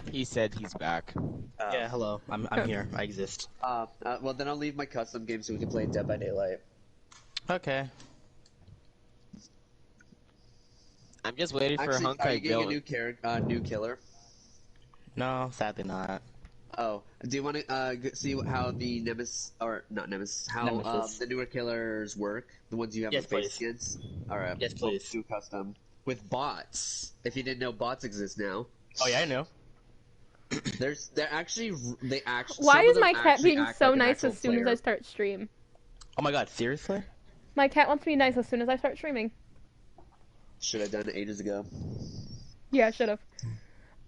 He said he's back. Yeah, hello. I'm here. I exist. Well, then I'll leave my custom game so we can play Dead by Daylight. Okay. I'm just waiting for Actually, are you Honkai getting a Bill. new new killer? No, sadly not. Oh, do you want to see how the Nemesis, or not Nemesis, how Nemesis. the newer killers work? The ones you have Yes, with face please. skins? Alright, Yes, we'll please. do custom. With bots. If you didn't know, bots exist now. Oh yeah, I know. They're actually, they actually. Why some is of them my cat actually being act so like an nice actual as soon as player. I start stream? Oh my god, seriously? My cat wants to be nice as soon as I start streaming. Should have done it ages ago. Yeah, I should have.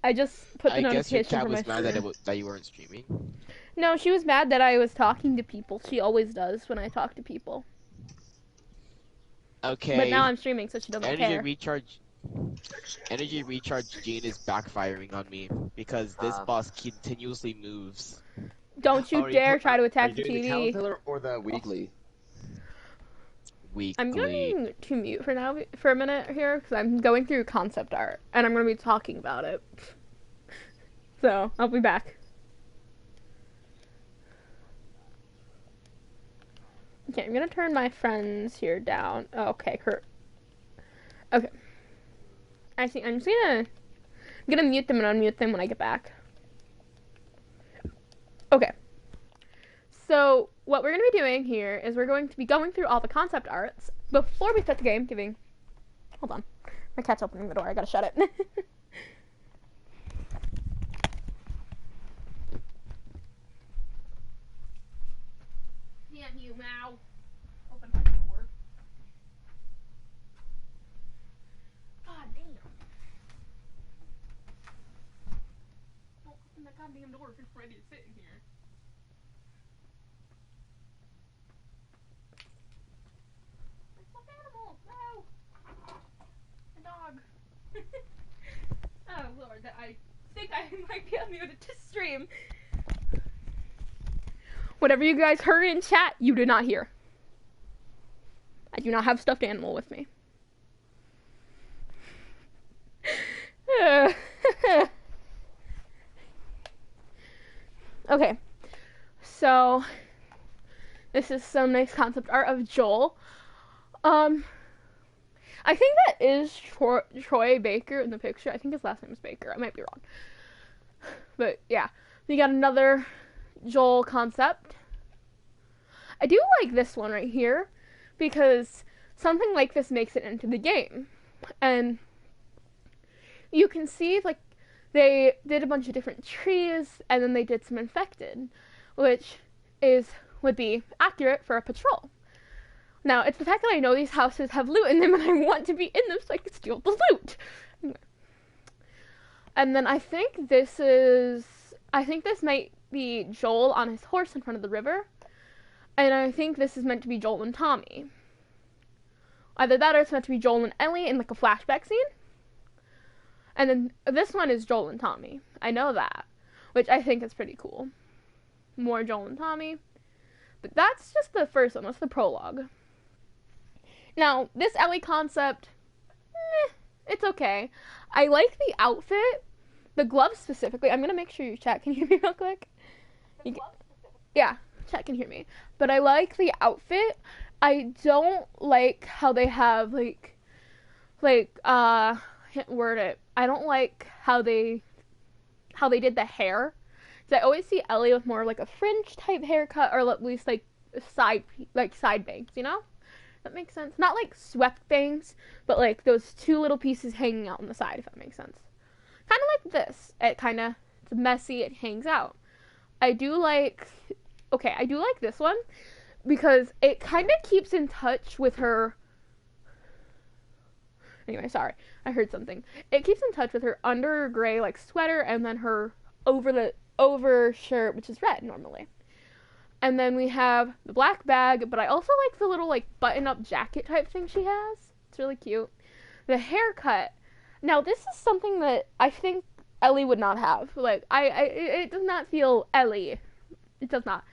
I just put the I guess your notification cat for my was mad stream. that you weren't streaming. No, she was mad that I was talking to people. She always does when I talk to people. Okay. But now I'm streaming, so she doesn't Energy care. recharge. Energy recharge gene is backfiring on me because this boss continuously moves. Don't you Are you dare put- try to Are attack you the doing the TV. Caterpillar or the weekly? Weekly. I'm going to mute for now, for a minute here, because I'm going through concept art, and I'm going to be talking about it. So, I'll be back. Okay, I'm going to turn my friends here down. Oh, okay, Kurt. Okay. Actually, I'm just going to mute them and unmute them when I get back. Okay. So, what we're going to be doing here is we're going to be going through all the concept arts before we start the game, Hold on. My cat's opening the door. I gotta shut it. Damn you, Mao. Open my door. God damn. Don't open the goddamn door if you're ready to sit in here. Stuffed animal! No! A dog. Oh lord, I think I might be unmuted to stream. Whatever you guys heard in chat, you did not hear. I do not have stuffed animal with me. Okay, so this is some nice concept art of Joel. I think that is Troy Baker in the picture. I think his last name is Baker. I might be wrong. But yeah, we got another Joel concept. I do like this one right here because something like this makes it into the game. And you can see like they did a bunch of different trees and then they did some infected, which would be accurate for a patrol. Now, it's the fact that I know these houses have loot in them and I want to be in them so I can steal the loot. And then I think this might be Joel on his horse in front of the river. And I think this is meant to be Joel and Tommy. Either that or it's meant to be Joel and Ellie in like a flashback scene. And then this one is Joel and Tommy. I know that. Which I think is pretty cool. More Joel and Tommy. But that's just the first one. That's the prologue. Now, this Ellie concept, it's okay. I like the outfit, the gloves specifically. I'm gonna make sure your chat can hear me real quick. Yeah, chat can hear me. But I like the outfit. I don't like how they have I can't word it. I don't like how they did the hair. So I always see Ellie with more like a fringe type haircut, or at least like side bangs, you know? That makes sense. Not like swept bangs, but like those two little pieces hanging out on the side, if that makes sense. Kind of like this. It's messy, it hangs out. I do like this one because it kind of keeps in touch with her. Anyway, sorry, I heard something. It keeps in touch with her under gray like sweater and then her over shirt, which is red normally. And then we have the black bag, but I also like the little like button-up jacket type thing she has. It's really cute. The haircut. Now this is something that I think Ellie would not have. Like it does not feel Ellie. It does not.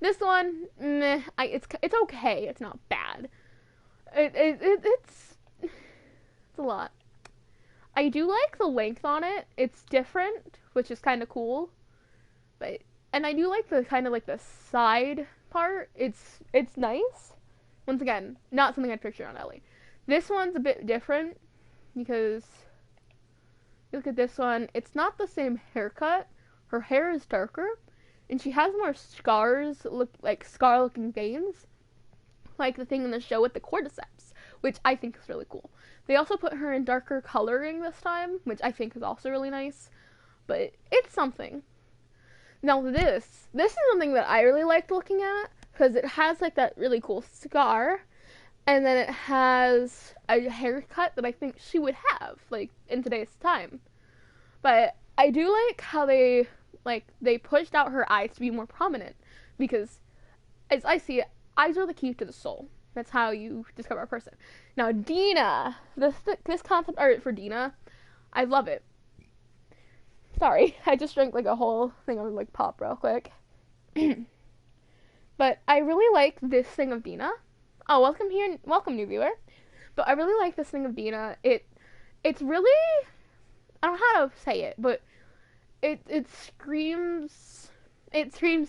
This one, meh. It's okay. It's not bad. It's a lot. I do like the length on it. It's different which is kind of cool. And I do like the kind of like the side part. It's nice. Once again, not something I'd picture on Ellie. This one's a bit different because you look at this one, it's not the same haircut. Her hair is darker, and she has more scars, like scar-looking veins, like the thing in the show with the cordyceps, which I think is really cool. They also put her in darker coloring this time, which I think is also really nice, but it's something. Now this is something that I really liked looking at, because it has like that really cool scar, and then it has a haircut that I think she would have, like, in today's time. But I do like how they pushed out her eyes to be more prominent, because as I see it, eyes are the key to the soul. That's how you discover a person. Now Dina, this concept art for Dina, I love it. Sorry, I just drank like a whole thing of like pop real quick. But I really like this thing of Dina. Oh, welcome new viewer. But I really like this thing of Dina. It's really, I don't know how to say it, but it screams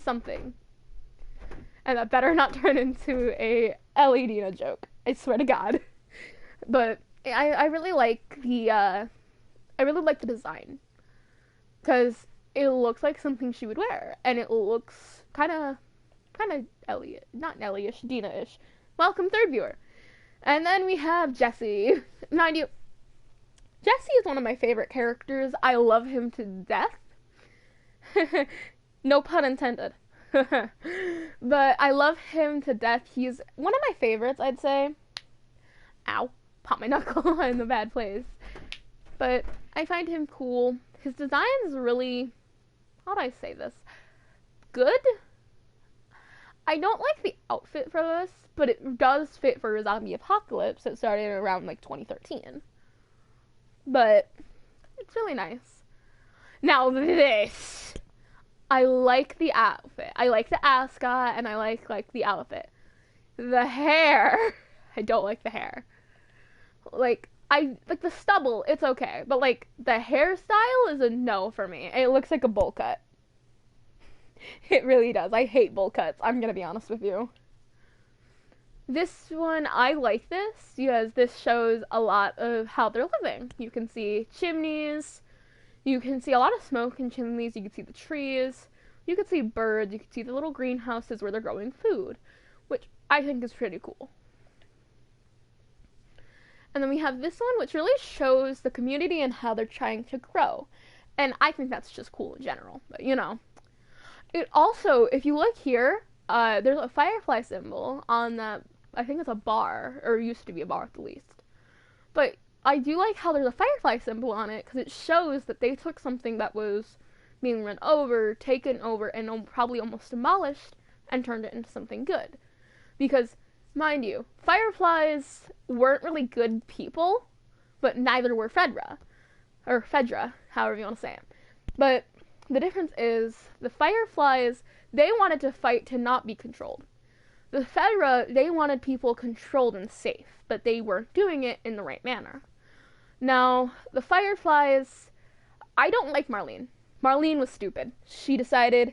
something. And that better not turn into a Ellie Dina joke. I swear to God. But I really like the design, because it looks like something she would wear, and it looks kind of Ellie, not Ellie-ish, Dina-ish. Welcome, third viewer. And then we have Jesse. Mind you, Jesse is one of my favorite characters. I love him to death. No pun intended. But I love him to death. He's one of my favorites, I'd say. Ow. Pop my knuckle in the bad place. But I find him cool. His design is really, how do I say this? Good? I don't like the outfit for this, but it does fit for a zombie apocalypse that started around like 2013. But it's really nice. Now this, I like the outfit. I like the ascot, and I like the outfit. The hair, I don't like the hair. Like the stubble, it's okay, but like the hairstyle is a no for me. It looks like a bowl cut. It really does. I hate bowl cuts, I'm gonna be honest with you. This one, I like this because this shows a lot of how they're living. You can see chimneys, you can see a lot of smoke in chimneys, you can see the trees, you can see birds, you can see the little greenhouses where they're growing food, which I think is pretty cool. And then we have this one, which really shows the community and how they're trying to grow. And I think that's just cool in general, but you know. It also, if you look here, there's a firefly symbol on that, I think it's a bar, or used to be a bar at the least. But I do like how there's a firefly symbol on it, because it shows that they took something that was being run over, taken over, and probably almost demolished, and turned it into something good. Because, mind you, fireflies weren't really good people, but neither were Fedra. Or Fedra, however you want to say it. But the difference is, the fireflies, they wanted to fight to not be controlled. The Fedra, they wanted people controlled and safe, but they weren't doing it in the right manner. Now, the fireflies, I don't like Marlene. Marlene was stupid. She decided,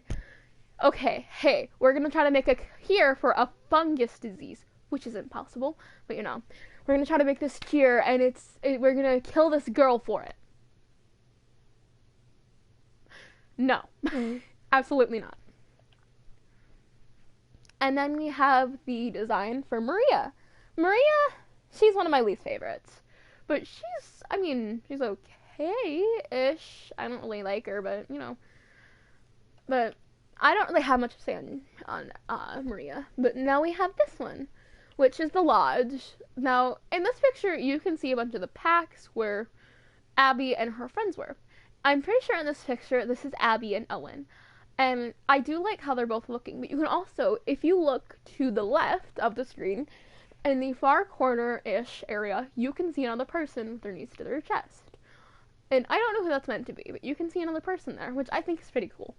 okay, hey, we're going to try to make a cure for a fungus disease, which is impossible, but you know, we're going to try to make this cure, and we're going to kill this girl for it. No, absolutely not. And then we have the design for Maria. Maria, she's one of my least favorites, but she's okay-ish. I don't really like her, but you know, but I don't really have much to say on Maria. But now we have this one, which is the lodge. Now, in this picture, you can see a bunch of the packs where Abby and her friends were. I'm pretty sure in this picture, this is Abby and Owen. And I do like how they're both looking, but you can also, if you look to the left of the screen, in the far corner-ish area, you can see another person with their knees to their chest. And I don't know who that's meant to be, but you can see another person there, which I think is pretty cool.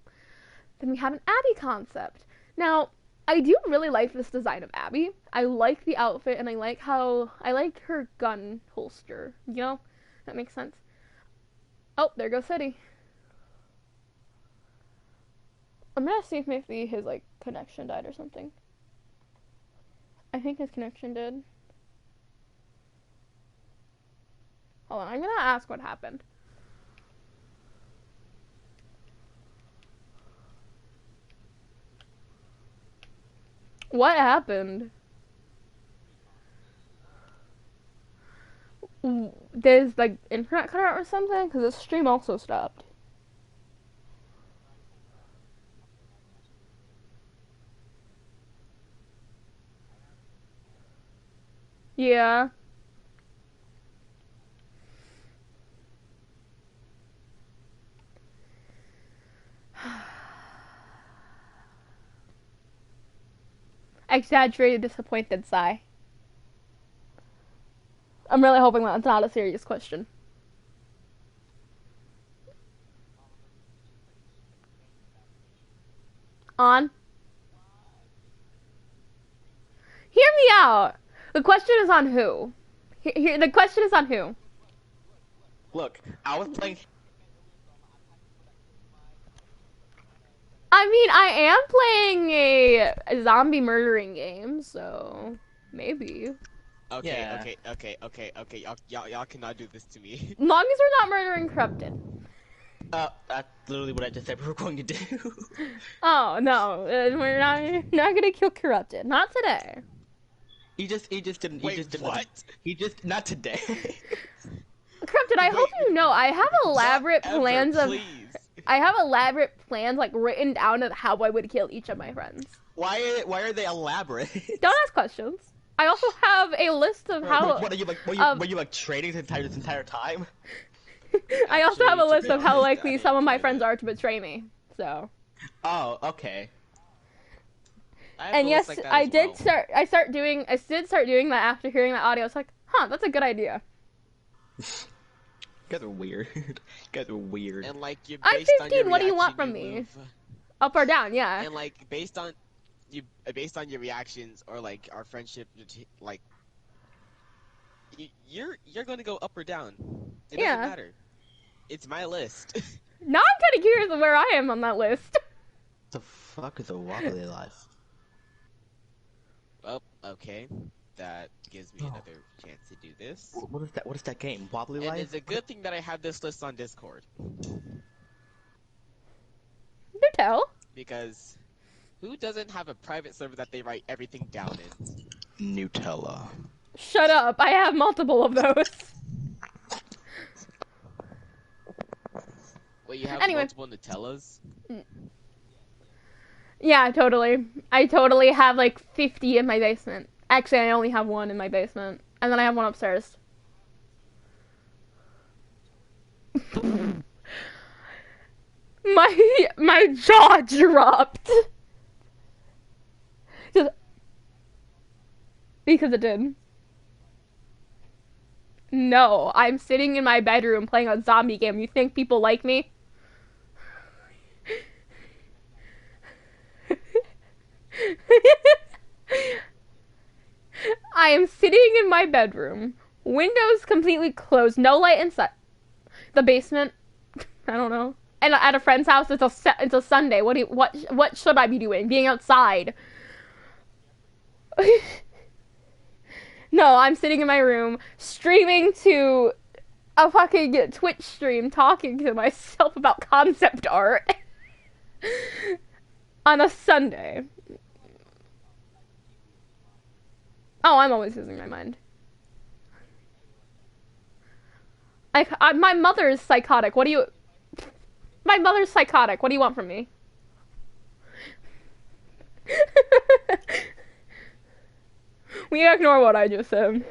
Then we have an Abby concept. Now, I do really like this design of Abby. I like the outfit, and I like her gun holster, you know? That makes sense. Oh, there goes City. I'm gonna see if maybe his, like, connection died or something. I think his connection did. Hold on, I'm gonna ask what happened. What happened? There's, like, internet cut out or something? Because the stream also stopped. Yeah. Exaggerated, disappointed sigh. I'm really hoping that's not a serious question. On. Hear me out. The question is on who. The question is on who. Look, I was playing. I mean, I am playing a zombie murdering game, so maybe. Okay, Yeah. okay. Y'all cannot do this to me. As long as we're not murdering corrupted. That's literally what I just said we were going to do. Oh no, we're not gonna kill corrupted. Not today. He just didn't. Wait, he just didn't. what? He just not today. Corrupted, I hope you know I have elaborate Not ever, plans of. please. I have elaborate plans like written down of how I would kill each of my friends. Why are they elaborate? Don't ask questions. I also have a list of how. What are you like? Were you like trading this entire time? I also have a Actually, list to of be how honest, likely I some of my enjoy friends that. are to betray me. So. Oh, okay. I have And a yes, list like that I as did well. start. I did start doing that after hearing that audio. It's like, huh, that's a good idea. You guys are weird. You guys are weird. And like you. I'm Based on 15, your what do you want reaction, from me? move. Up or down, yeah. And like based on your reactions or like our friendship, like you're gonna go up or down. It Yeah. doesn't matter. It's my list. Now I'm kind of curious of where I am on that list. The fuck is a wobbly life? Well, okay. That gives me another chance to do this. What is that? What is that game? Wobbly And life? it's a good thing that I have this list on Discord. Do tell. Because who doesn't have a private server that they write everything down in? Nutella. Shut up. I have multiple of those. Wait, you have Anyway. multiple Nutellas? Yeah, totally. I totally have like 50 in my basement. Actually, I only have one in my basement. And then I have one upstairs. My jaw dropped. Just because it did. No, I'm sitting in my bedroom playing a zombie game. You think people like me? I am sitting in my bedroom, windows completely closed, no light inside. The basement. I don't know. And at a friend's house, it's a Sunday. What should I be doing? Being outside. No, I'm sitting in my room, streaming to a fucking Twitch stream, talking to myself about concept art on a Sunday. Oh, I'm always losing my mind. My mother is psychotic. My mother's psychotic. What do you want from me? We ignore what I just said.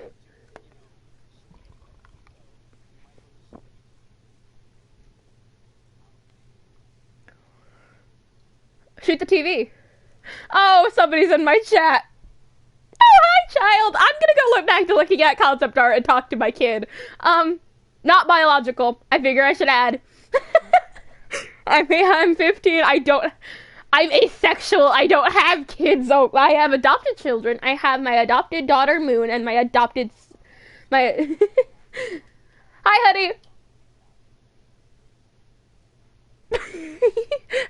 Shoot the TV. Oh, somebody's in my chat. Oh, hi, child. I'm gonna go look back to looking at concept art and talk to my kid. Not biological. I figure I should add. I'm 15. I'm asexual. I don't have kids. Oh, I have adopted children. I have my adopted daughter Moon and my Hi, honey.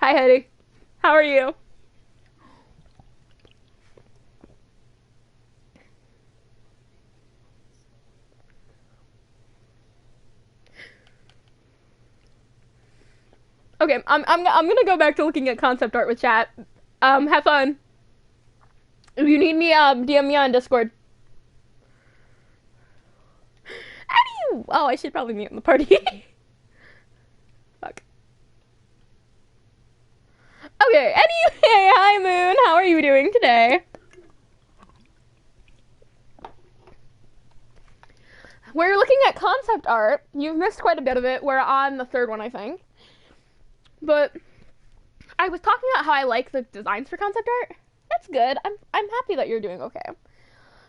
Hi, honey. How are you? Okay, I'm gonna go back to looking at concept art with chat. Have fun. If you need me, DM me on Discord. Eddie! Oh, I should probably mute in the party. Fuck. Okay, Eddie, hey, hi Moon, how are you doing today? We're looking at concept art. You've missed quite a bit of it. We're on the third one, I think. But I was talking about how I like the designs for concept art. That's good. I'm happy that you're doing okay.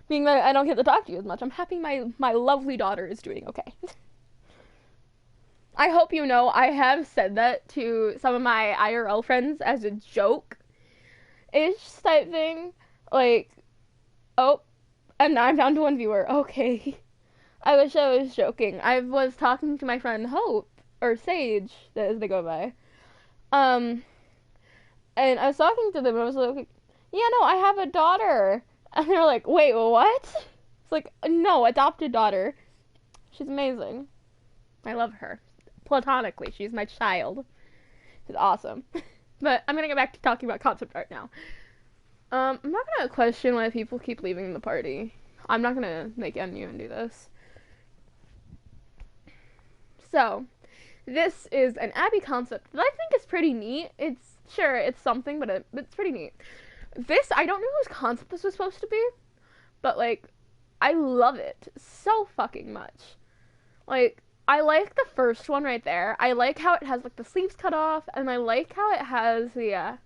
Being that I don't get to talk to you as much, I'm happy my lovely daughter is doing okay. I hope you know I have said that to some of my IRL friends as a joke-ish type thing. Like, oh, and now I'm down to one viewer. Okay. I wish I was joking. I was talking to my friend Hope, or Sage, as they go by. And I was talking to them, and I was like, yeah, no, I have a daughter. And they're like, wait, what? It's like, no, adopted daughter. She's amazing. I love her. Platonically, she's my child. She's awesome. But I'm gonna get back to talking about concept art now. I'm not gonna question why people keep leaving the party. I'm not gonna make anyone do this. So, this is an Abby concept that I think is pretty neat. It's something, but it's pretty neat. This, I don't know whose concept this was supposed to be, but, like, I love it so fucking much. Like, I like the first one right there. I like how it has, like, the sleeves cut off, and I like how it has the,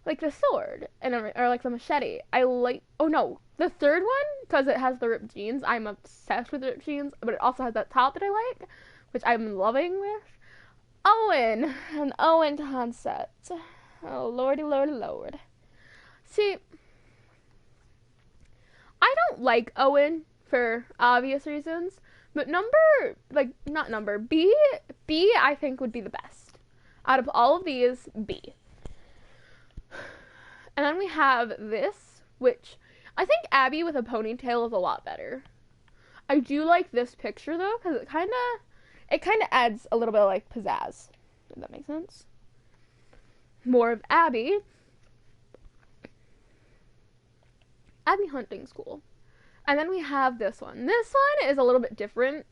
like, the sword, or, like, the machete. Oh, no, the third one, because it has the ripped jeans. I'm obsessed with ripped jeans, but it also has that top that I like, which I'm loving with. Owen, an Owen concept. Oh, lordy, lordy, lord. See, I don't like Owen for obvious reasons, but B I think would be the best. Out of all of these, B. And then we have this, which I think Abby with a ponytail is a lot better. I do like this picture though, because it kind of adds a little bit of like pizzazz, if that makes sense. More of Abby hunting school. And then we have this one. This one is a little bit different.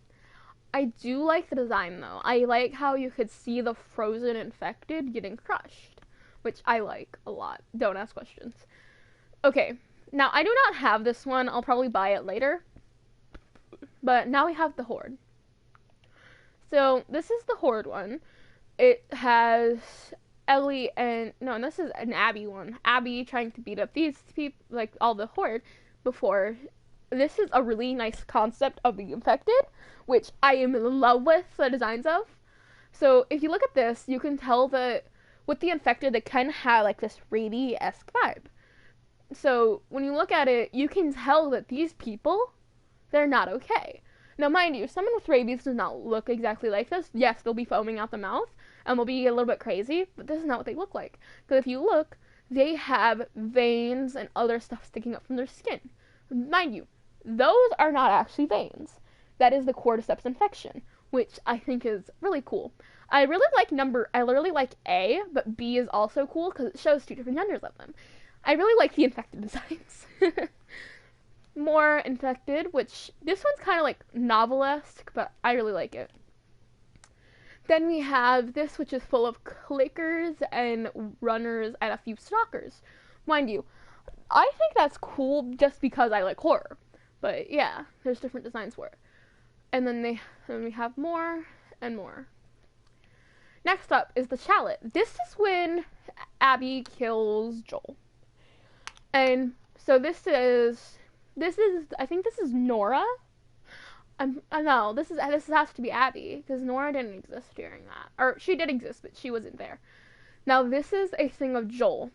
I do like the design though. I like how you could see the frozen infected getting crushed, which I like a lot. Don't ask questions. Okay, now I do not have this one. I'll probably buy it later. But now we have the Horde. So this is the Horde one. It has Ellie and this is an Abby one. Abby trying to beat up these people, like all the Horde, before. This is a really nice concept of the infected, which I am in love with the designs of. So if you look at this, you can tell that with the infected, they kind of have like this rabies-esque vibe. So when you look at it, you can tell that these people, they're not okay. Now, mind you, someone with rabies does not look exactly like this. Yes, they'll be foaming out the mouth, and they'll be a little bit crazy, but this is not what they look like. Because if you look, they have veins and other stuff sticking up from their skin. Mind you, those are not actually veins. That is the cordyceps infection, which I think is really cool. I really like A, but B is also cool because it shows two different genders of them. I really like the infected designs. More infected, which this one's kind of like novelesque, but I really like it. Then we have this, which is full of clickers and runners and a few stalkers. Mind you, I think that's cool just because I like horror. But yeah, there's different designs for it. And then we have more and more. Next up is the Shallot. This is when Abby kills Joel. And so this is I think this is Nora. No, this has to be Abby, because Nora didn't exist during that. Or she did exist, but she wasn't there. Now this is a thing of Joel.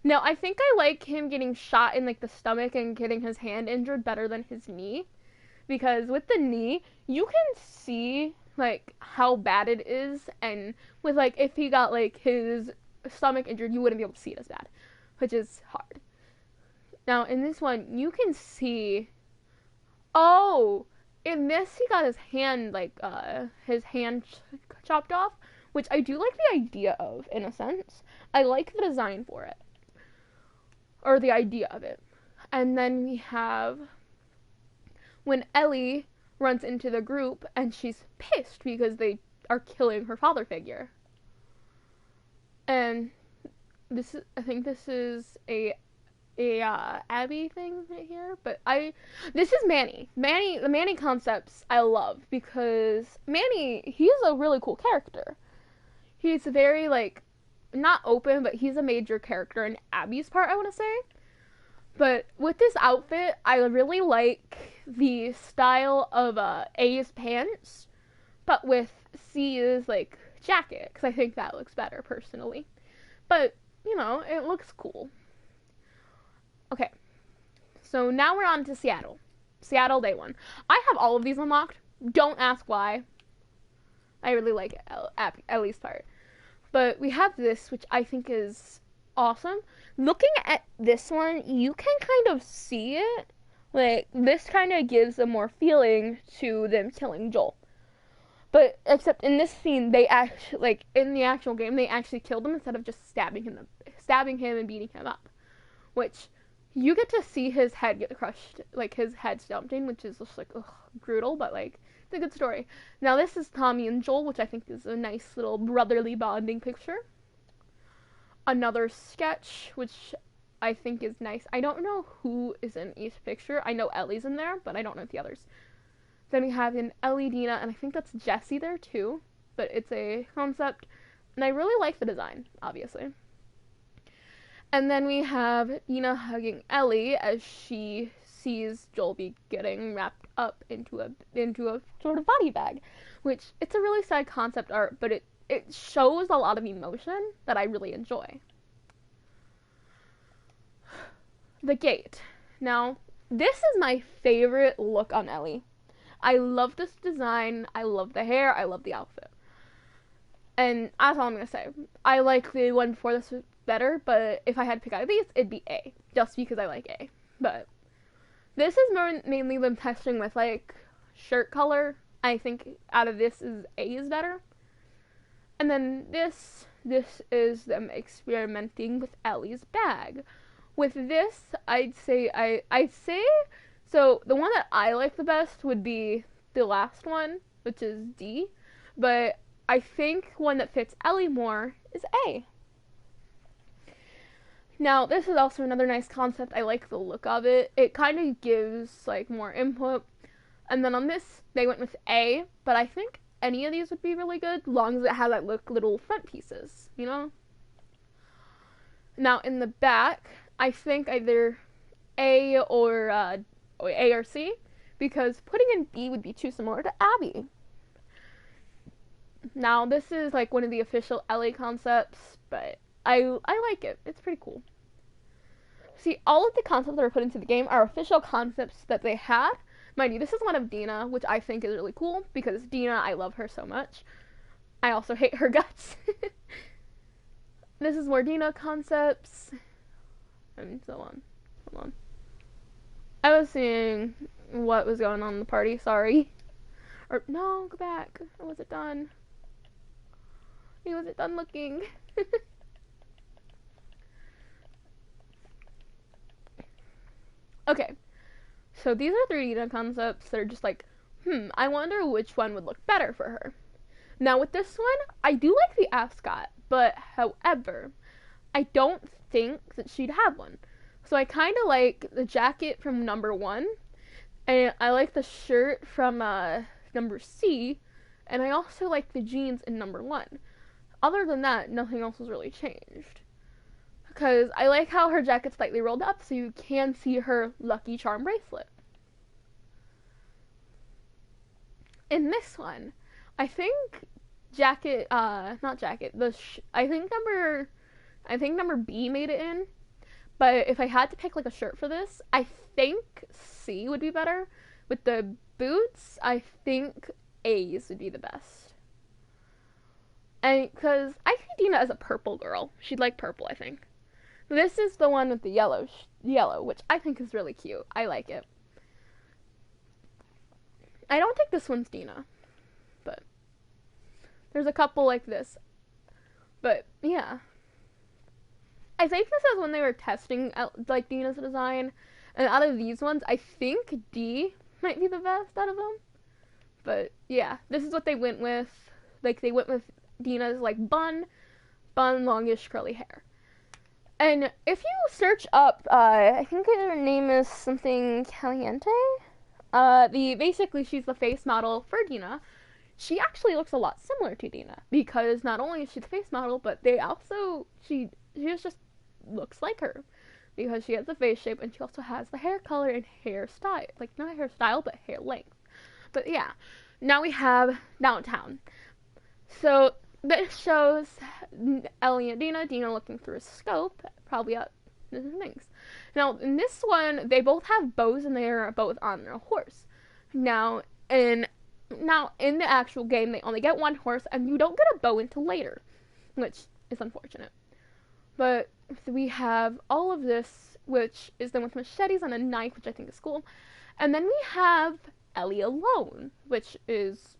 Now I think I like him getting shot in like the stomach and getting his hand injured better than his knee. Because with the knee, you can see like how bad it is, and with like if he got like his stomach injured, you wouldn't be able to see it as bad, which is hard. Now, in this one, you can see, oh, in this, he got his hand, chopped off, which I do like the idea of, in a sense. I like the design for it, or the idea of it. And then we have when Ellie runs into the group, and she's pissed because they are killing her father figure. And I think this is a Abby thing right here, but this is Manny. The Manny concepts I love, because Manny, he's a really cool character. He's very, not open, but he's a major character in Abby's part, I want to say. But with this outfit, I really like the style of A's pants, but with C's, jacket, because I think that looks better, personally. But, it looks cool. Okay, so now we're on to Seattle. Seattle Day 1. I have all of these unlocked. Don't ask why. I really like Ellie's part. But we have this, which I think is awesome. Looking at this one, you can kind of see it. This kind of gives a more feeling to them killing Joel. But, except in this scene, they actually, in the actual game, they actually killed him instead of just stabbing him and beating him up. Which, you get to see his head get crushed, his head stomped in, which is just, brutal, but, it's a good story. Now, this is Tommy and Joel, which I think is a nice little brotherly bonding picture. Another sketch, which I think is nice. I don't know who is in each picture. I know Ellie's in there, but I don't know the others. Then we have an Ellie, Dina, and I think that's Jessie there too, but it's a concept, and I really like the design, obviously. And then we have Dina hugging Ellie as she sees Joel be getting wrapped up into a sort of body bag, which it's a really sad concept art, but it shows a lot of emotion that I really enjoy. The gate. Now, this is my favorite look on Ellie. I love this design, I love the hair, I love the outfit. And that's all I'm going to say. I like the one before this better, but if I had to pick out of these, it'd be A. Just because I like A. But this is mainly them testing with, shirt color. I think out of this A is better. And then this is them experimenting with Ellie's bag. With this, I'd say, so the one that I like the best would be the last one, which is D. But I think one that fits Ellie more is A. Now, this is also another nice concept. I like the look of it. It kind of gives, more input. And then on this, they went with A, but I think any of these would be really good, as long as it has little front pieces, Now, in the back, I think either A or C, because putting in B would be too similar to Abby. Now, this is, one of the official Ellie concepts, but I like it. It's pretty cool. See, all of the concepts that are put into the game are official concepts that they had. Mind you, this is one of Dina, which I think is really cool, because Dina, I love her so much. I also hate her guts. This is more Dina concepts, and so on. Hold on. I was seeing what was going on in the party, sorry. Or, no, go back. I wasn't done. He wasn't done looking. Okay, so these are 3 Dina concepts that are just I wonder which one would look better for her. Now with this one, I do like the ascot, but however, I don't think that she'd have one. So I kind of like the jacket from number 1, and I like the shirt from number C, and I also like the jeans in number 1. Other than that, nothing else has really changed. Because I like how her jacket's slightly rolled up, so you can see her Lucky Charm bracelet. In this one, I think I think number B made it in. But if I had to pick a shirt for this, I think C would be better. With the boots, I think A's would be the best. And because I see Dina as a purple girl. She'd like purple, I think. This is the one with the yellow, which I think is really cute. I like it. I don't think this one's Dina, but there's a couple like this. But yeah, I think this is when they were testing out, like, Dina's design, and out of these ones, I think D might be the best out of them. But yeah, this is what they went with. Like, they went with Dina's like bun, longish curly hair. And if you search up, I think her name is something Caliente. Basically she's the face model for Dina. She actually looks a lot similar to Dina because not only is she the face model, but she just looks like her because she has the face shape and she also has the hair color and hairstyle, like not hairstyle but hair length. But yeah, now we have Downtown. So this shows Ellie and Dina looking through a scope, probably at different things. Now, in this one, they both have bows and they're both on their horse. Now, in the actual game, they only get one horse and you don't get a bow until later, which is unfortunate. But we have all of this, which is done with machetes and a knife, which I think is cool. And then we have Ellie alone, which is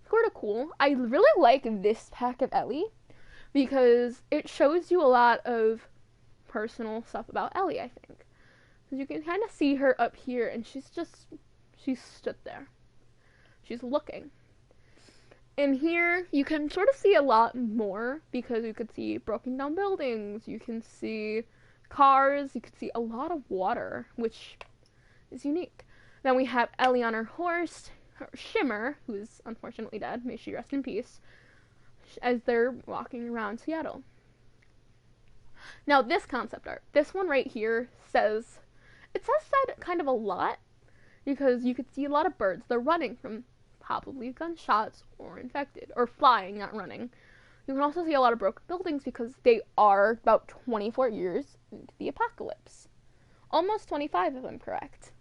sort of cool. I really like this pack of Ellie because it shows you a lot of personal stuff about Ellie, I think. Because you can kind of see her up here and she's stood there. She's looking. And here you can sort of see a lot more because you could see broken down buildings, you can see cars, you can see a lot of water, which is unique. Then we have Ellie on her horse, Shimmer, who's unfortunately dead, may she rest in peace, as they're walking around Seattle. Now this concept art, this one right here said kind of a lot, because you could see a lot of birds. They're running from probably gunshots or infected, or flying, not running. You can also see a lot of broken buildings because they are about 24 years into the apocalypse. Almost 25 if I'm correct.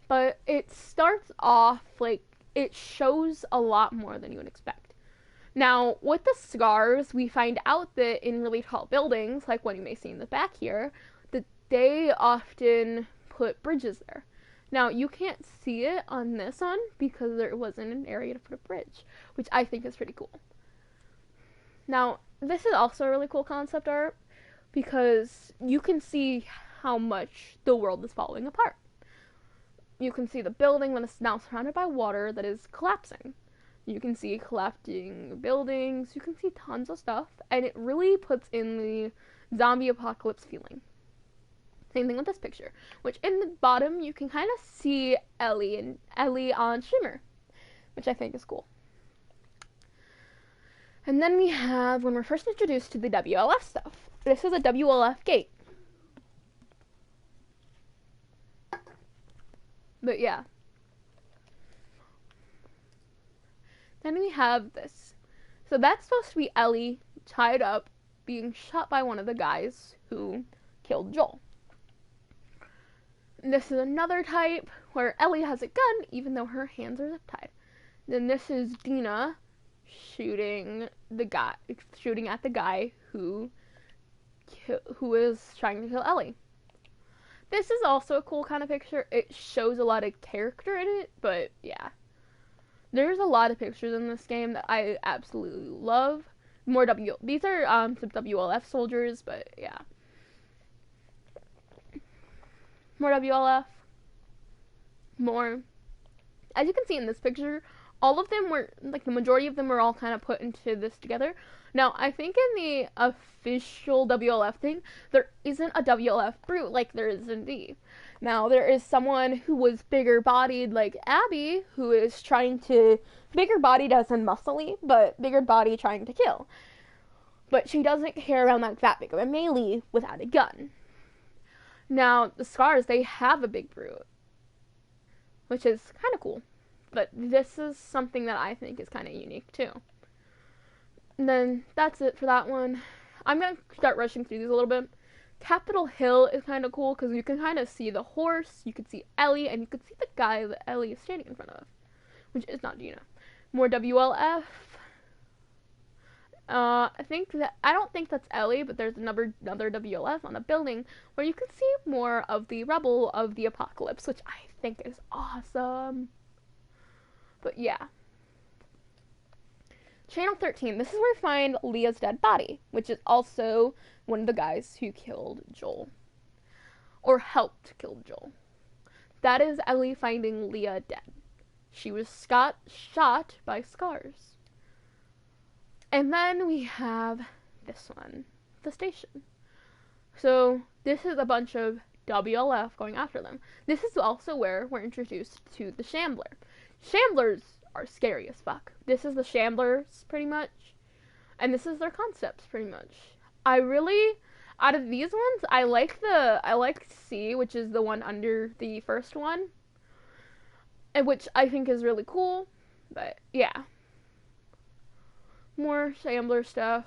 But it starts off, like, it shows a lot more than you would expect. Now, with the scars, we find out that in really tall buildings, like what you may see in the back here, that they often put bridges there. Now, you can't see it on this one because there wasn't an area to put a bridge, which I think is pretty cool. Now, this is also a really cool concept art because you can see how much the world is falling apart. You can see the building that is now surrounded by water that is collapsing. You can see collapsing buildings, you can see tons of stuff, and it really puts in the zombie apocalypse feeling. Same thing with this picture, which in the bottom you can kind of see Ellie on Shimmer, which I think is cool. And then we have when we're first introduced to the WLF stuff. This is a WLF gate. But yeah. Then we have this. So that's supposed to be Ellie tied up, being shot by one of the guys who killed Joel. And this is another type where Ellie has a gun, even though her hands are tied. Then this is Dina shooting at the guy who is trying to kill Ellie. This is also a cool kind of picture. It shows a lot of character in it, but yeah. There's a lot of pictures in this game that I absolutely love. These are some WLF soldiers, but yeah. More WLF. More. As you can see in this picture, all of them were, like the majority of them were all kind of put into this together. Now, I think in the official WLF thing, there isn't a WLF brute like there is in D. Now, there is someone who was bigger bodied like Abby, who is bigger bodied as in muscly, but bigger body trying to kill. But she doesn't carry around like that big of a melee without a gun. Now, the Scars, they have a big brute, which is kind of cool. But this is something that I think is kind of unique too. And then that's it for that one. I'm going to start rushing through these a little bit. Capitol Hill is kind of cool because you can kind of see the horse, you can see Ellie, and you can see the guy that Ellie is standing in front of, which is not Dina. More WLF. I don't think that's Ellie, but there's another WLF on a building where you can see more of the rubble of the apocalypse, which I think is awesome. But yeah. Channel 13, this is where we find Leah's dead body, which is also one of the guys who killed Joel. Or helped kill Joel. That is Ellie finding Leah dead. She was shot by scars. And then we have this one, the station. So this is a bunch of WLF going after them. This is also where we're introduced to the Shambler. Shamblers are scary as fuck. This is the Shamblers, pretty much. And this is their concepts, pretty much. Out of these ones, I like C, which is the one under the first one. And which I think is really cool. But, yeah. More Shambler stuff.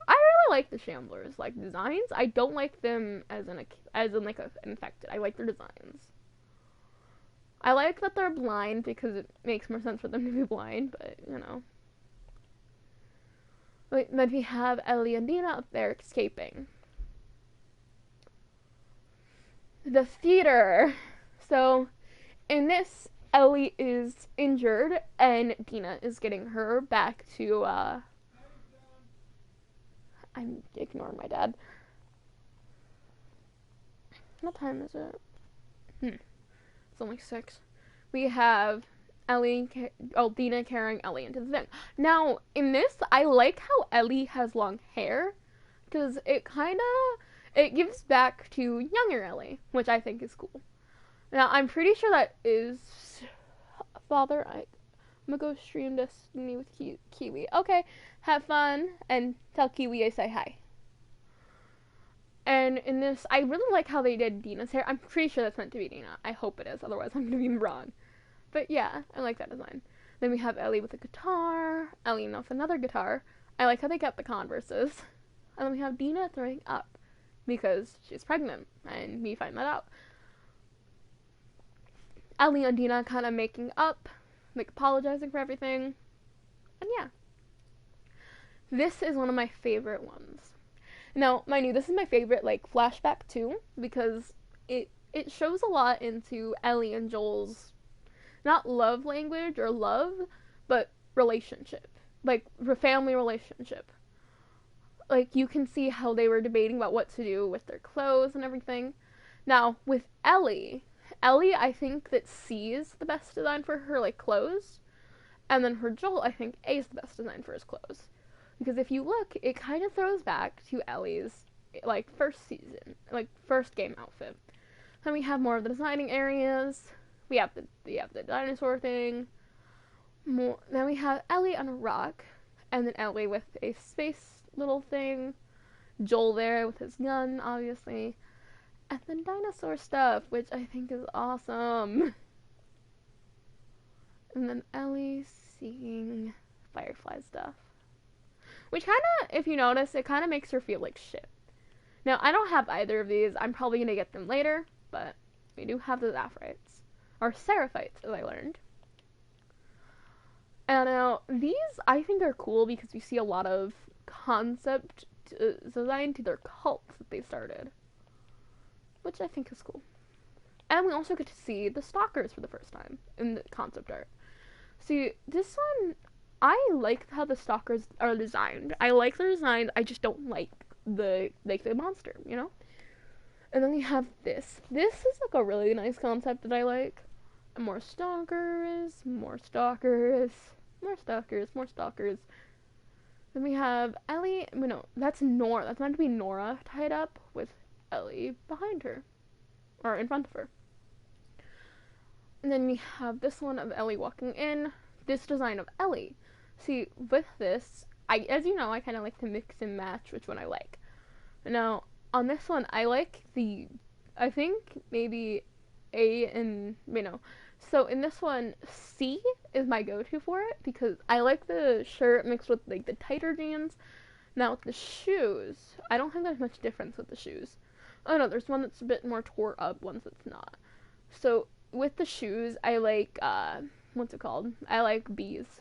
I really like the Shamblers, like, designs. I don't like them as an infected. I like their designs. I like that they're blind because it makes more sense for them to be blind, but, you know. Then we have Ellie and Dina up there escaping. The theater. So, in this, Ellie is injured, and Dina is getting her back to, I'm ignoring my dad. What time is it? It's only 6. We have Dina carrying Ellie into the thing. Now, in this, I like how Ellie has long hair, because it gives back to younger Ellie, which I think is cool. Now, I'm pretty sure that is Father. I'm gonna go stream Destiny with Kiwi. Okay, have fun, and tell Kiwi I say hi. And in this, I really like how they did Dina's hair. I'm pretty sure that's meant to be Dina. I hope it is, otherwise I'm gonna be wrong. But yeah, I like that design. Then we have Ellie with a guitar, Ellie with another guitar. I like how they kept the Converses. And then we have Dina throwing up, because she's pregnant, and we find that out. Ellie and Dina kind of making up, like apologizing for everything. And yeah. This is one of my favorite ones. Now, mind you, this is my favorite, like, flashback too, because it shows a lot into Ellie and Joel's, not love language or love, but relationship. Like, family relationship. Like, you can see how they were debating about what to do with their clothes and everything. Now, with Ellie, I think that C is the best design for her, like, clothes. And then for Joel, I think A is the best design for his clothes. Because if you look, it kind of throws back to Ellie's, like, first game outfit. Then we have more of the designing areas. We have the dinosaur thing. Then we have Ellie on a rock. And then Ellie with a space little thing. Joel there with his gun, obviously. And then dinosaur stuff, which I think is awesome. And then Ellie seeing firefly stuff. Which kind of, if you notice, it kind of makes her feel like shit. Now, I don't have either of these. I'm probably going to get them later, but we do have the Zaphrites. Or Seraphites, as I learned. And now, these, I think, are cool because we see a lot of concept design to their cults that they started. Which I think is cool. And we also get to see the Stalkers for the first time in the concept art. See, this one, I like how the Stalkers are designed. I like their designs, I just don't like the monster, you know? And then we have this. This is like a really nice concept that I like. And more stalkers, more stalkers, more stalkers, more stalkers. Then we have Ellie, no, that's Nora. That's meant to be Nora tied up with Ellie behind her. Or in front of her. And then we have this one of Ellie walking in. This design of Ellie. See, with this, as you know, I kind of like to mix and match which one I like. Now, on this one, I like I think maybe A and, So in this one, C is my go-to for it because I like the shirt mixed with like the tighter jeans. Now with the shoes, I don't think there's much difference with the shoes. Oh no, there's one that's a bit more tore up, one that's not. So with the shoes, I like, what's it called? I like B's.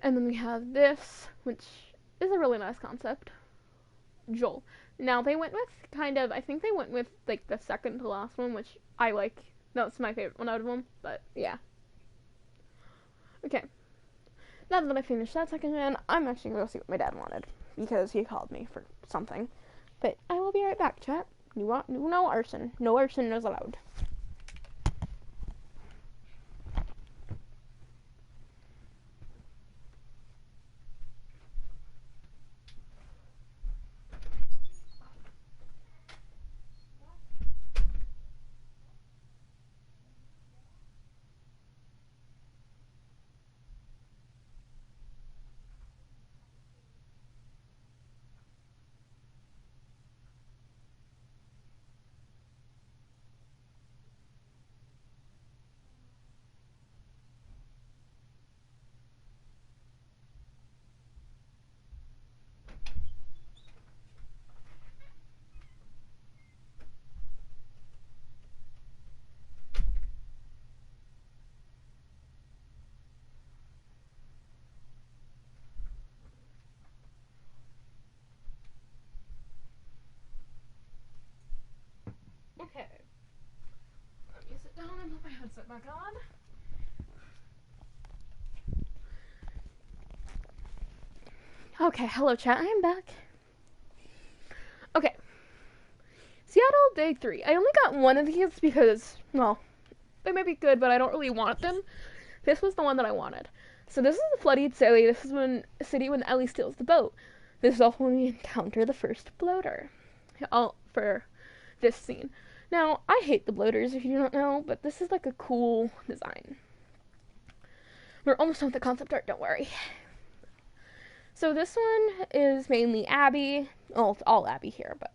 And then we have this, which is a really nice concept. Joel. Now they went with I think they went with like the second to last one, which I like. That's my favorite one out of them, but yeah. Okay. Now that I finished that section, I'm actually going to go see what my dad wanted, because he called me for something. But I will be right back, chat. No arson. No arson is allowed. Okay. Let me sit down and put my headset back on. Okay, hello chat, I am back. Okay. Seattle Day 3. I only got one of these because, well, they might be good, but I don't really want them. This was the one that I wanted. So this is the Flooded City. This is city when Ellie steals the boat. This is also when we encounter the first bloater. All for this scene. Now, I hate the bloaters if you don't know, but this is like a cool design. We're almost done with the concept art, don't worry. So this one is mainly Abby. Oh, it's all Abby here, but.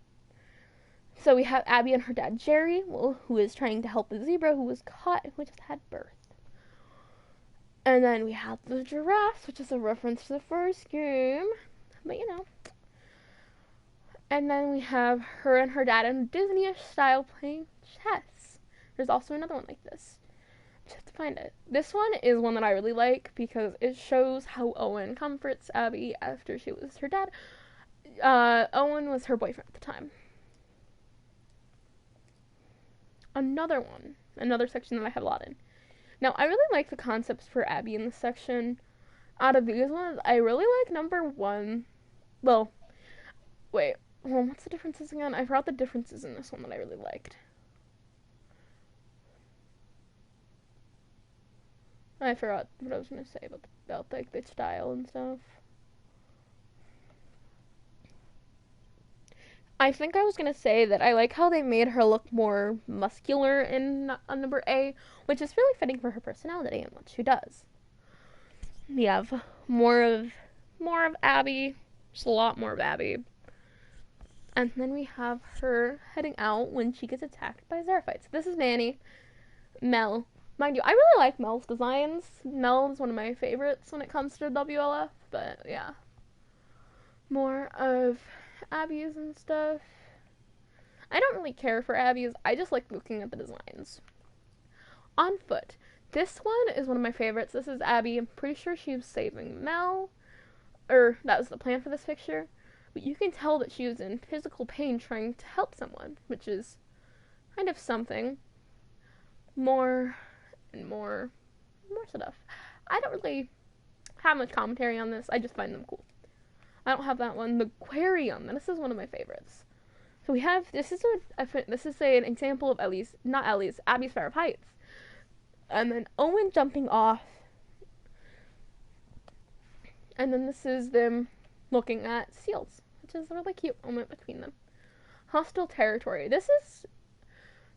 So we have Abby and her dad, Jerry, who is trying to help a zebra who was caught, who just had birth. And then we have the giraffes, which is a reference to the first game, but you know. And then we have her and her dad in Disney-ish style playing chess. There's also another one like this. Just have to find it. This one is one that I really like because it shows how Owen comforts Abby after she was her dad. Owen was her boyfriend at the time. Another section that I have a lot in. Now, I really like the concepts for Abby in this section. Out of these ones, I really like number 1. Well, wait. Well, what's the differences again? I forgot the differences in this one that I really liked. I forgot what I was going to say about like the style and stuff. I think I was going to say that I like how they made her look more muscular in number A, which is really fitting for her personality and what she does. We have more of Abby, just a lot more of Abby. And then we have her heading out when she gets attacked by Xeraphites. This is Manny. Mel. Mind you, I really like Mel's designs. Mel is one of my favorites when it comes to WLF, but yeah. More of Abby's and stuff. I don't really care for Abby's. I just like looking at the designs. On foot. This one is one of my favorites. This is Abby. I'm pretty sure she was saving Mel. Or that was the plan for this picture. But you can tell that she was in physical pain trying to help someone, which is kind of something. More and more stuff. I don't really have much commentary on this. I just find them cool. I don't have that one. The Aquarium. This is one of my favorites. So we have this is an example of Abby's Fair of Heights, and then Owen jumping off, and then this is them looking at seals, which is a really cute moment between them. Hostile territory. This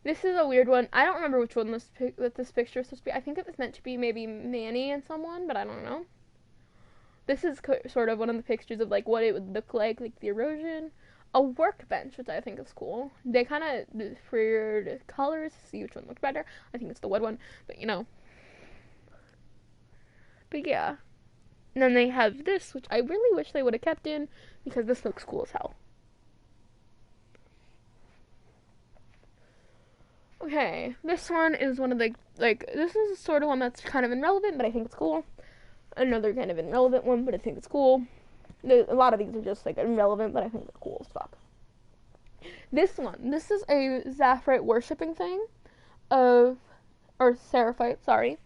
is a weird one. I don't remember which one this picture is supposed to be. I think it was meant to be maybe Manny and someone, but I don't know. This is sort of one of the pictures of like what it would look like the erosion. A workbench, which I think is cool. They kind of for the colors to see which one looks better. I think it's the wood one, but you know. But yeah. And then they have this, which I really wish they would have kept in because this looks cool as hell. Okay, this one is one of the, this is sort of one that's kind of irrelevant, but I think it's cool. Another kind of irrelevant one, but I think it's cool. A lot of these are just like irrelevant, but I think they're cool as fuck. This is a Zaphite worshipping thing or Seraphite, sorry.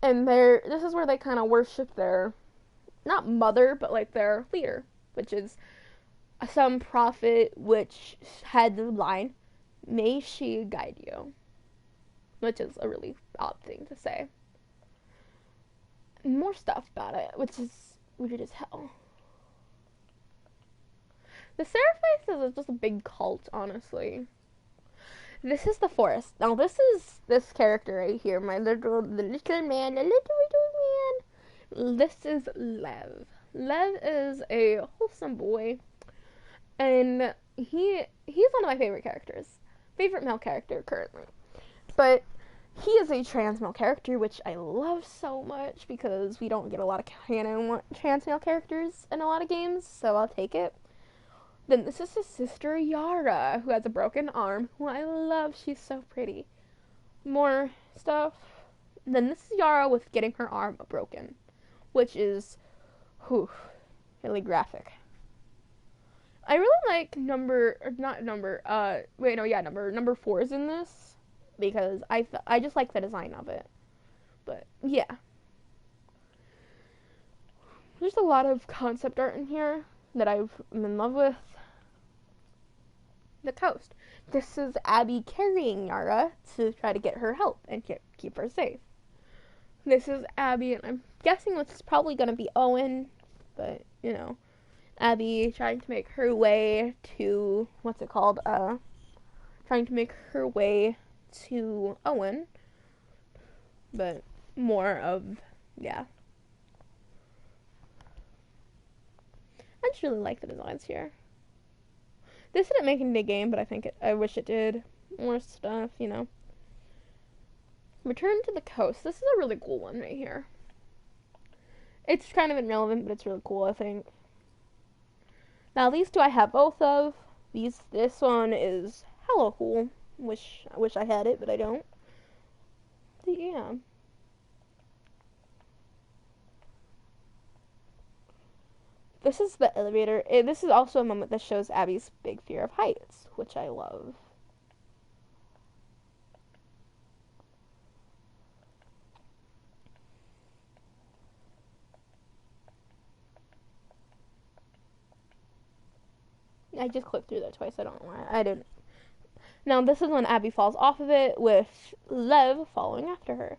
And this is where they kind of worship their, not mother, but like their leader, which is some prophet which had the line, "May she guide you," which is a really odd thing to say. More stuff about it, which is weird as hell. The Seraphites is just a big cult, honestly. This is the forest. Now, this is this character right here, the little man. This is Lev. Lev is a wholesome boy, and he's one of my favorite male character currently. But he is a trans male character, which I love so much because we don't get a lot of trans male characters in a lot of games, so I'll take it. Then this is his sister Yara, who has a broken arm, who I love. She's so pretty. More stuff. Then this is Yara with getting her arm broken, which is, really graphic. I really like number 4 is in this, because I just like the design of it. But, yeah. There's a lot of concept art in here that I'm in love with. The coast. This is Abby carrying Yara to try to get her help and keep her safe. This is Abby, and I'm guessing it's probably going to be Owen, but, Abby trying to make her way to, trying to make her way to Owen, but more of, yeah. I just really like the designs here. This didn't make it into the game, but I wish it did. More stuff, Return to the coast. This is a really cool one right here. It's kind of irrelevant, but it's really cool, I think. Now, these two I have both of. This one is hella cool. I wish I had it, but I don't. But yeah. This is the elevator. This is also a moment that shows Abby's big fear of heights, which I love. I just clicked through that twice. I don't know why. I didn't. Now, this is when Abby falls off of it with Lev following after her.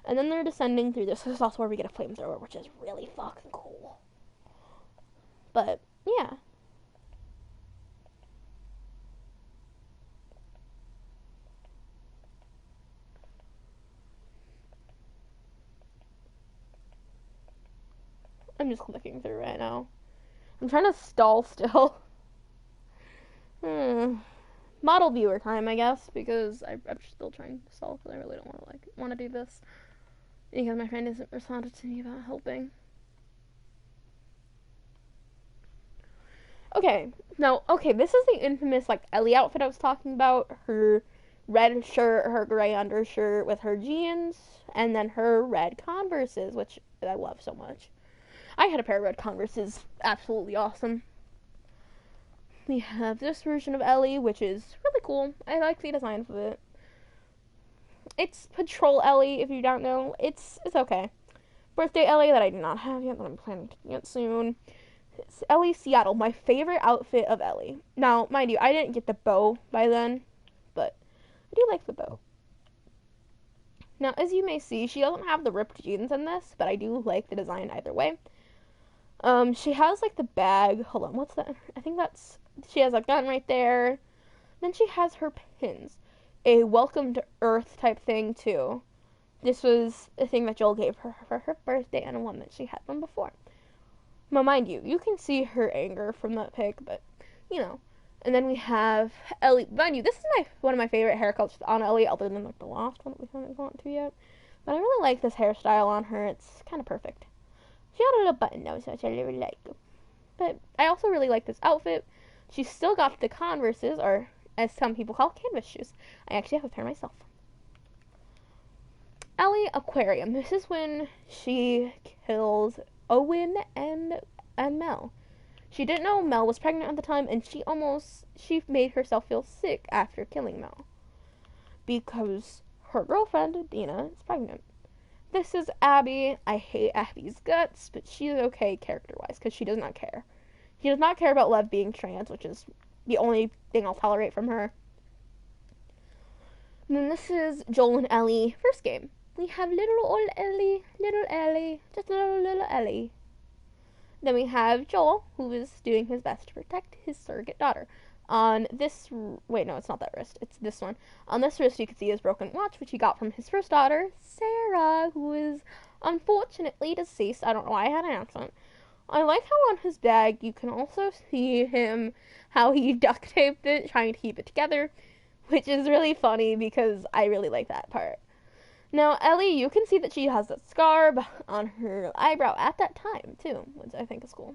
And then they're descending through this. This is also where we get a flamethrower, which is really fucking cool. But, yeah. I'm just clicking through right now. I'm trying to stall still. Model viewer time, I guess, because I'm still trying to stall because I really don't want to do this. Because my friend hasn't responded to me about helping. Okay, this is the infamous, Ellie outfit I was talking about. Her red shirt, her gray undershirt with her jeans, and then her red Converses, which I love so much. I had a pair of red Converses, absolutely awesome. We have this version of Ellie, which is really cool. I like the design of it. It's Patrol Ellie, if you don't know. It's okay. Birthday Ellie that I do not have yet, but I'm planning to get soon. It's Ellie Seattle, my favorite outfit of Ellie. Now, mind you, I didn't get the bow by then, but I do like the bow. Now, as you may see, she doesn't have the ripped jeans in this, but I do like the design either way. She has, the bag. Hold on, what's that? I think she has a gun right there. Then she has her pins. A welcome to Earth type thing, too. This was a thing that Joel gave her for her birthday and a one that she had from before. Now, mind you, you can see her anger from that pic, but, And then we have Ellie. Mind you, this is one of my favorite haircuts on Ellie, other than, the last one that we haven't gone to yet. But I really like this hairstyle on her. It's kind of perfect. She had a little button nose, which I really like. But I also really like this outfit. She's still got the Converses, or as some people call canvas shoes. I actually have a pair myself. Ellie Aquarium. This is when she kills Owen and Mel. She didn't know Mel was pregnant at the time, and she made herself feel sick after killing Mel because her girlfriend Dina is pregnant. This is Abby. I hate Abby's guts, but she's okay character-wise because she does not care. She does not care about Lev being trans, which is the only thing I'll tolerate from her. And then this is Joel and Ellie first game. We have little old Ellie, just little Ellie. Then we have Joel, who is doing his best to protect his surrogate daughter. On this, wait, no, it's not that wrist. It's this one. On this wrist, you can see his broken watch, which he got from his first daughter, Sarah, who is unfortunately deceased. I don't know why I had an accent. I like how on his bag, you can also see how he duct taped it, trying to keep it together, which is really funny because I really like that part. Now, Ellie, you can see that she has a scar on her eyebrow at that time, too, which I think is cool.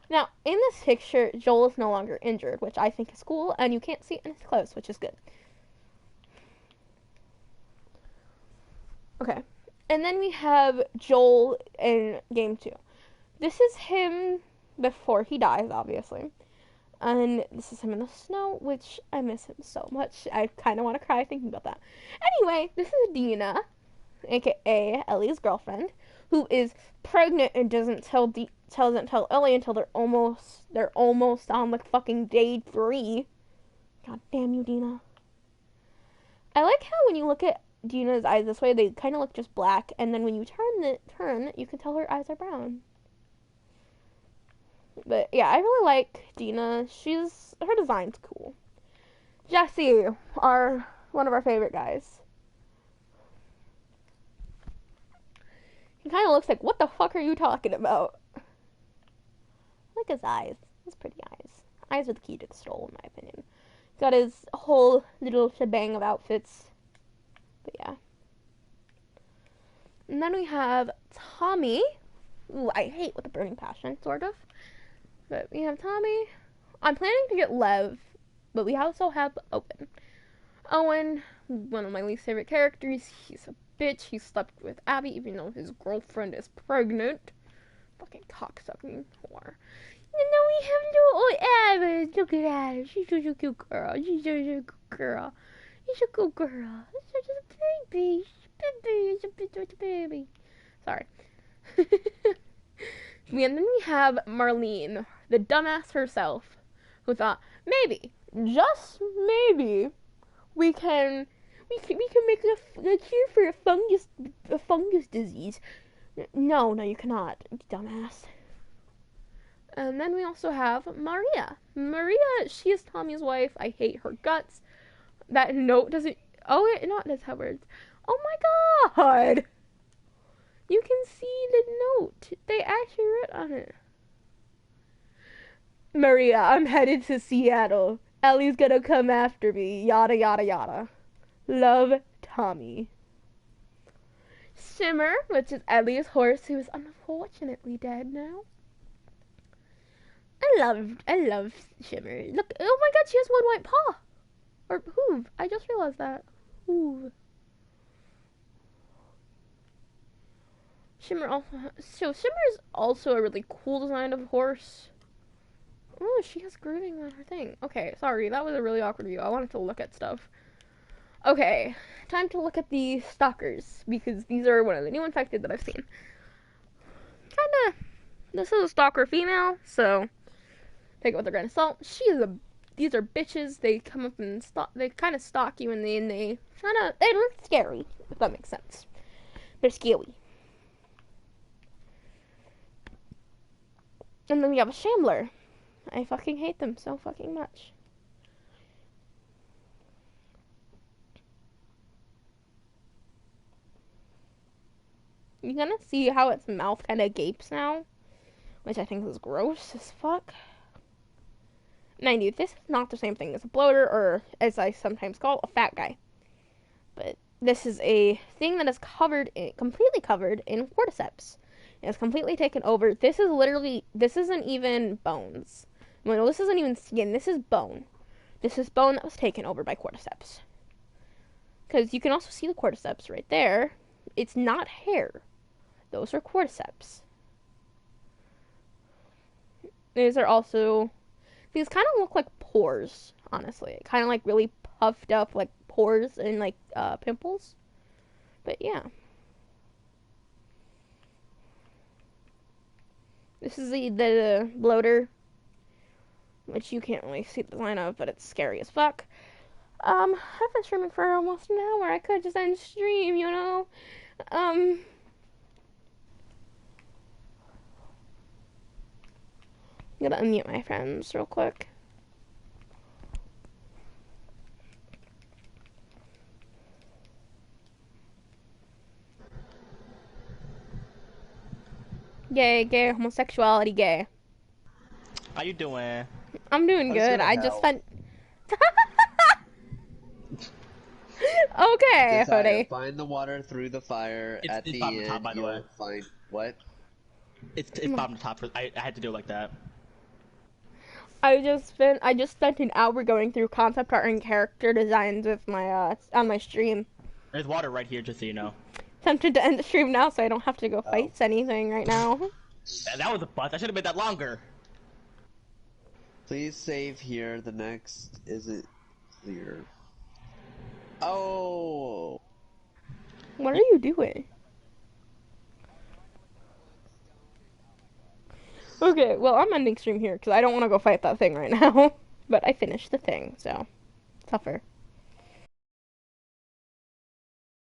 Now, in this picture, Joel is no longer injured, which I think is cool, and you can't see it in his clothes, which is good. Okay, and then we have Joel in Game 2. This is him before he dies, obviously. And this is him in the snow, which I miss him so much. I kind of want to cry thinking about that. Anyway, this is Dina, aka Ellie's girlfriend, who is pregnant and doesn't tell Ellie until they're almost on like fucking day 3. God damn you, Dina. I like how when you look at Dina's eyes this way, they kind of look just black, and then when you turn, you can tell her eyes are brown. But yeah, I really like Dina. Her design's cool. Jesse, one of our favorite guys. He kind of looks like, what the fuck are you talking about? Look at his eyes. His pretty eyes. Eyes are the key to the soul, in my opinion. Got his whole little shebang of outfits. But yeah. And then we have Tommy. Ooh, I hate with a burning passion, sort of. But we have Tommy. I'm planning to get Lev, but we also have Owen. Owen, one of my least favorite characters. He's a bitch. He slept with Abby even though his girlfriend is pregnant. Fucking cocksucking whore. And then we have little Abby. Look at Abby. She's such a cute girl. She's such a good girl. She's a good girl. She's such a baby. She's a baby. Sorry. And then we have Marlene, the dumbass herself, who thought maybe, just maybe, we can make a cure for a fungus disease. No, you cannot, you dumbass. And then we also have Maria. Maria, she is Tommy's wife. I hate her guts. That note doesn't. Oh, it not does have words. Oh my god. You can see the note. They actually wrote on it. Maria, I'm headed to Seattle. Ellie's gonna come after me. Yada, yada, yada. Love, Tommy. Shimmer, which is Ellie's horse, who is unfortunately dead now. I love Shimmer. Look, oh my god, she has one white paw. Or hoof. I just realized that. Hoof. Shimmer is also a really cool design of horse. Oh, she has grooving on her thing. Okay, sorry, that was a really awkward view. I wanted to look at stuff. Okay, time to look at the stalkers, because these are one of the new infected that I've seen. This is a stalker female, so take it with a grain of salt. These are bitches. They come up and they kind of stalk you, and they're scary, if that makes sense. They're scary. And then we have a Shambler. I fucking hate them so fucking much. You're gonna see how its mouth kind of gapes now, which I think is gross as fuck. Mind you, this is not the same thing as a bloater, or as I sometimes call a fat guy. But this is a thing that is completely covered in cordyceps. It's completely taken over. This isn't even bones. Well, this isn't even skin. This is bone. This is bone that was taken over by cordyceps. Because you can also see the cordyceps right there It's not hair. Those are cordyceps. These are also, these kind of look like pores, honestly. Kind of like really puffed up, like pores and like pimples. But yeah. This is the bloater, which you can't really see the line of, but it's scary as fuck. I've been streaming for almost an hour. I could just end stream, you know. I'm gonna unmute my friends real quick. Gay, gay, homosexuality, gay. How you doing? I'm doing good. I just spent. Okay, Desire, Hody. find the water through the fire. At the bottom end, top, by the way. find what? It's bottom to top. I had to do it like that. I just spent an hour going through concept art and character designs with my on my stream. There's water right here, just so you know. Tempted to end the stream now, so I don't have to go fight anything right now. That was a bust. I should have made that longer. Please save here. The next isn't clear. Oh. What are you doing? Okay, well, I'm ending stream here because I don't want to go fight that thing right now. But I finished the thing, so tougher.